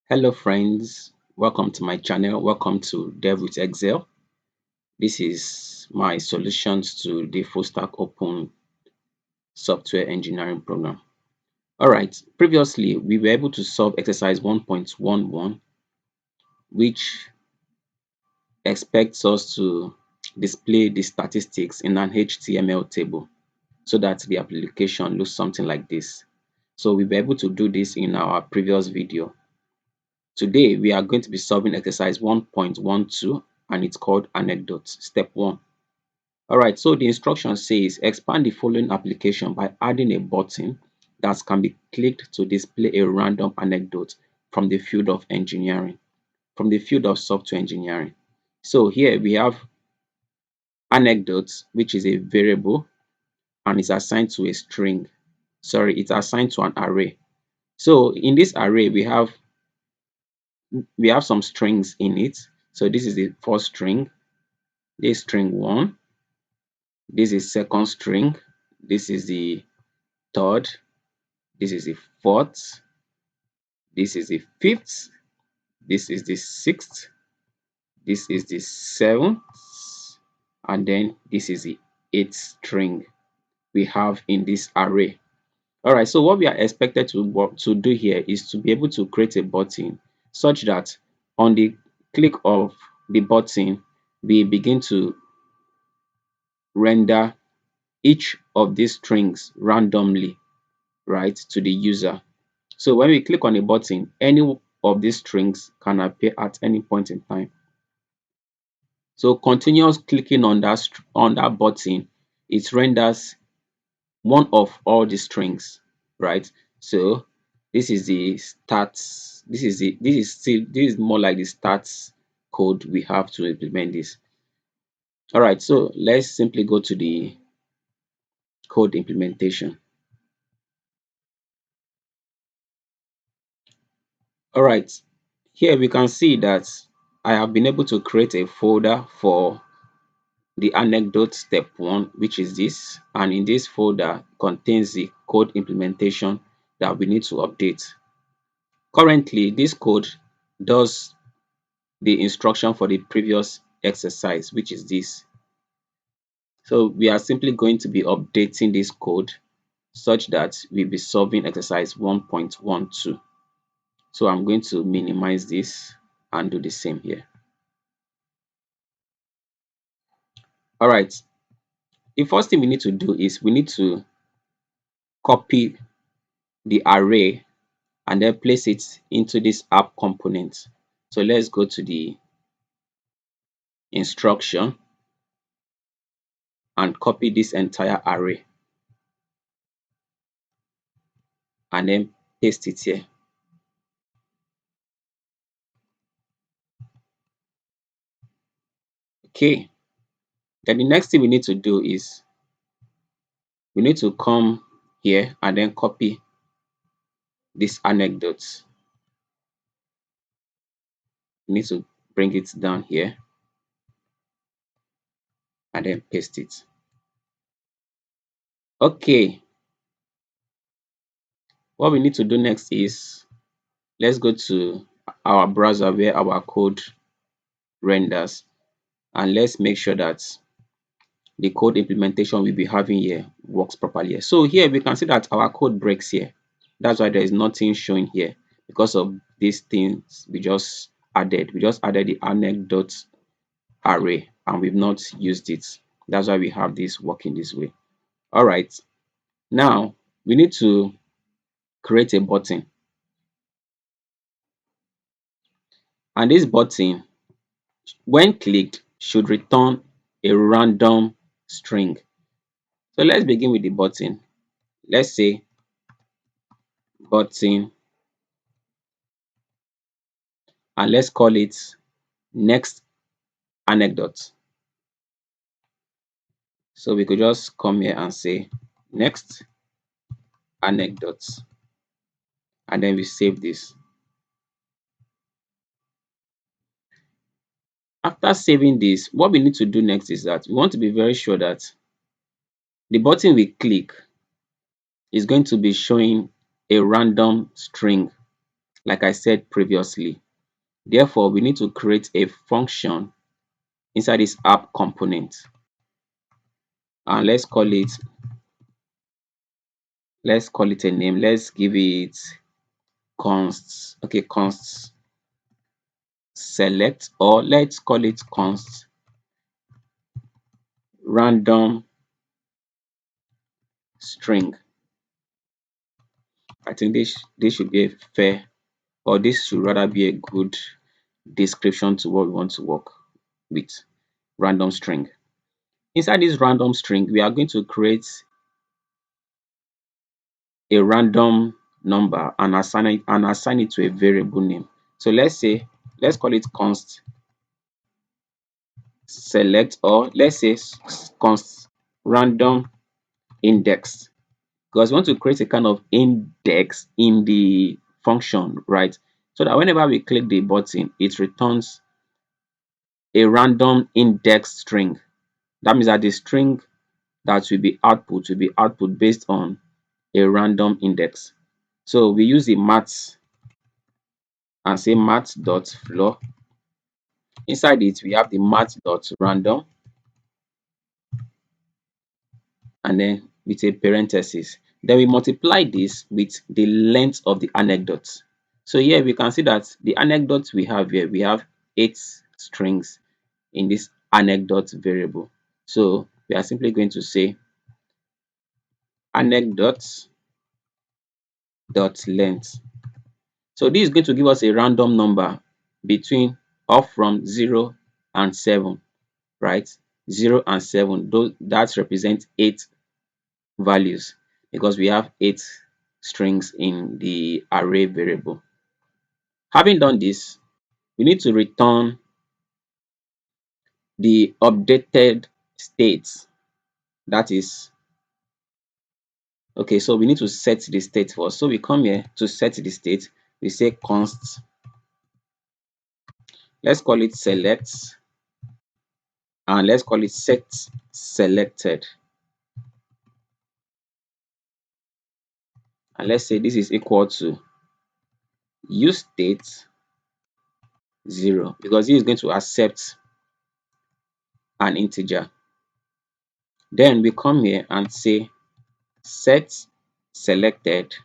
Hello friends, welcome to my channel. Welcome to Dev with Excel. This is my solutions to the FullStackOpen software engineering program. All right, previously we were able to solve exercise 1.11, which expects us to display the statistics in an HTML table so that the application looks something like this. So we were able to do this in our previous video. Today, we are going to be solving exercise 1.12 and it's called Anecdotes, step 1. All right, so the instruction says expand the following application by adding a button that can be clicked to display a random anecdote from the field of engineering, from the field of software engineering. So here we have anecdotes, which is a variable and is assigned to a string. Sorry, it's assigned to an array. So in this array, we have some strings in it. So this is the first string, this string 1, this is second string, this is the third, this is the fourth, this is the fifth, this is the sixth, this is the seventh, and then this is the eighth string we have in this array. All right, so what we are expected to do here is to be able to create a button such that on the click of the button, we begin to render each of these strings randomly, right, to the user. So when we click on a button, any of these strings can appear at any point in time. So continuous clicking on that button, it renders one of all the strings, right? So this is the stats. This is more like the stats code we have to implement this. All right, so let's simply go to the code implementation. All right, here we can see that I have been able to create a folder for the anecdote step 1, which is this, and in this folder contains the code implementation that we need to update. Currently, this code does the instruction for the previous exercise, which is this. So we are simply going to be updating this code such that we'll be solving exercise 1.12. So I'm going to minimize this and do the same here. All right, the first thing we need to do is we need to copy the array and then place it into this app component. So let's go to the instruction and copy this entire array and then paste it here. Okay, then the next thing we need to do is we need to come here and then copy this anecdote. We need to bring it down here and then paste it. Okay, what we need to do next is let's go to our browser where our code renders, and let's make sure that the code implementation we'll be having here works properly. So here we can see that our code breaks here. That's why there is nothing showing here because of these things we just added. We just added the anecdote array and we've not used it. That's why we have this working this way. All right, now we need to create a button, and this button, when clicked, should return a random string. So let's begin with the button. Let's say button, and let's call it next anecdote. So we could just come here and say next anecdotes, and then we save this. After saving this, what we need to do next is that we want to be very sure that the button we click is going to be showing a random string. like I said previously. Therefore, we need to create a function inside this app component, and let's call it a name. Let's give it const. Okay, const select, or let's call it const random string. I think this should be a fair, or this should rather be a good description to what we want to work with. Random string. Inside this random string, we are going to create a random number and assign it to a variable name. So let's call it const select, or let's say const random index, because we want to create a kind of index in the function, right? So that whenever we click the button, it returns a random index string. That means that the string that will be output based on a random index. So we use the math and say math.floor. Inside it, we have the math.random, and then with a parenthesis. Then we multiply this with the length of the anecdote. So here we can see that the anecdote we have here, we have 8 strings in this anecdote variable. So we are simply going to say anecdote dot length. So this is going to give us a random number between or from 0 and 7, right? 0 and 7, those that represent 8 values, because we have 8 strings in the array variable. Having done this, we need to return the updated state. That is, okay, so we need to set the state first. So we come here to set the state. We say const, let's call it select, and let's call it set selected. And let's say this is equal to useState 0, because this is going to accept an integer. Then we come here and say set selected,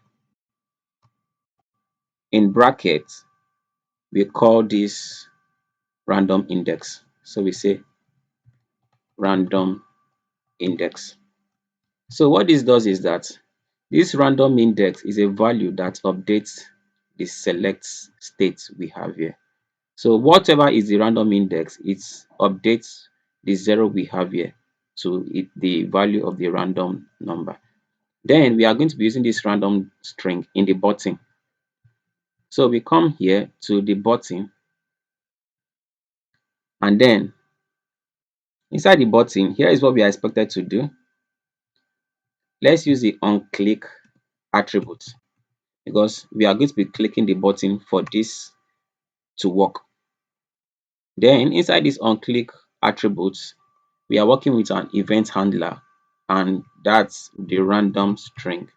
in brackets we call this random index. So we say random index. So what this does is that this random index is a value that updates the select state we have here. So whatever is the random index, it updates the 0 we have here to the value of the random number. Then we are going to be using this random string in the button. So we come here to the button, and then inside the button, here is what we are expected to do. Let's use the onClick attribute, because we are going to be clicking the button for this to work. Then inside this onClick attributes, we are working with an event handler, and that's the random string.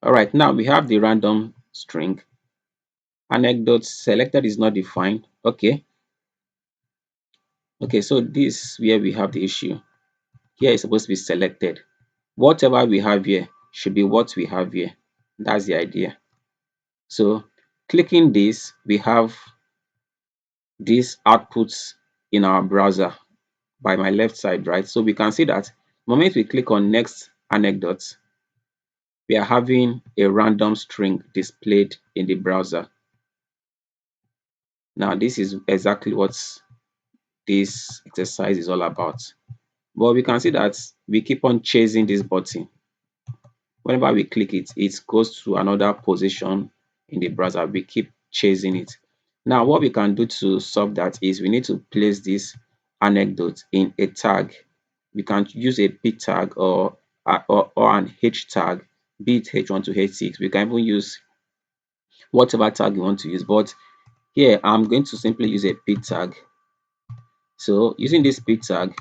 All right, now we have the random string. Anecdote selected is not defined. Okay, so this where we have the issue. Here is supposed to be selected. Whatever we have here should be what we have here. That's the idea. So clicking this, we have these outputs in our browser by my left side, right? So we can see that the moment we click on next anecdote, we are having a random string displayed in the browser. Now, this is exactly what this exercise is all about. But we can see that we keep on chasing this button. Whenever we click it, it goes to another position in the browser. We keep chasing it. Now, what we can do to solve that is we need to place this anecdote in a tag. We can use a p tag or an h tag, be it h1 to h6. We can even use whatever tag you want to use. But here, I'm going to simply use a p tag. So using this p tag,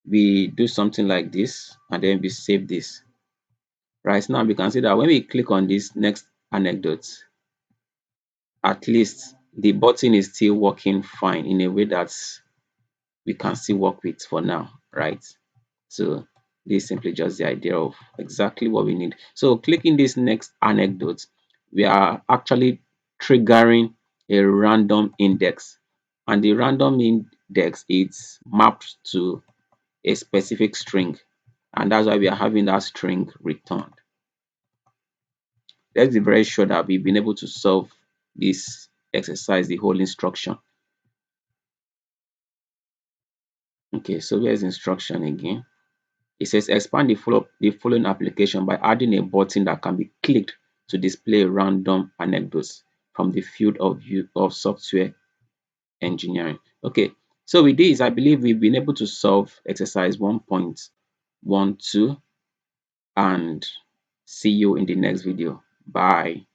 we do something like this, and then we save this. Right now, we can see that when we click on this next anecdote, at least the button is still working fine in a way that we can still work with for now, right? So this is simply just the idea of exactly what we need. So clicking this next anecdote, we are actually triggering a random index, and the random index is mapped to a specific string, and that's why we are having that string returned. Let's be very sure that we've been able to solve this exercise, the whole instruction. Okay, so here's instruction again. It says expand the following application by adding a button that can be clicked to display random anecdotes from the field of software engineering. Okay, so with this, I believe we've been able to solve exercise 1.12, and see you in the next video. Bye.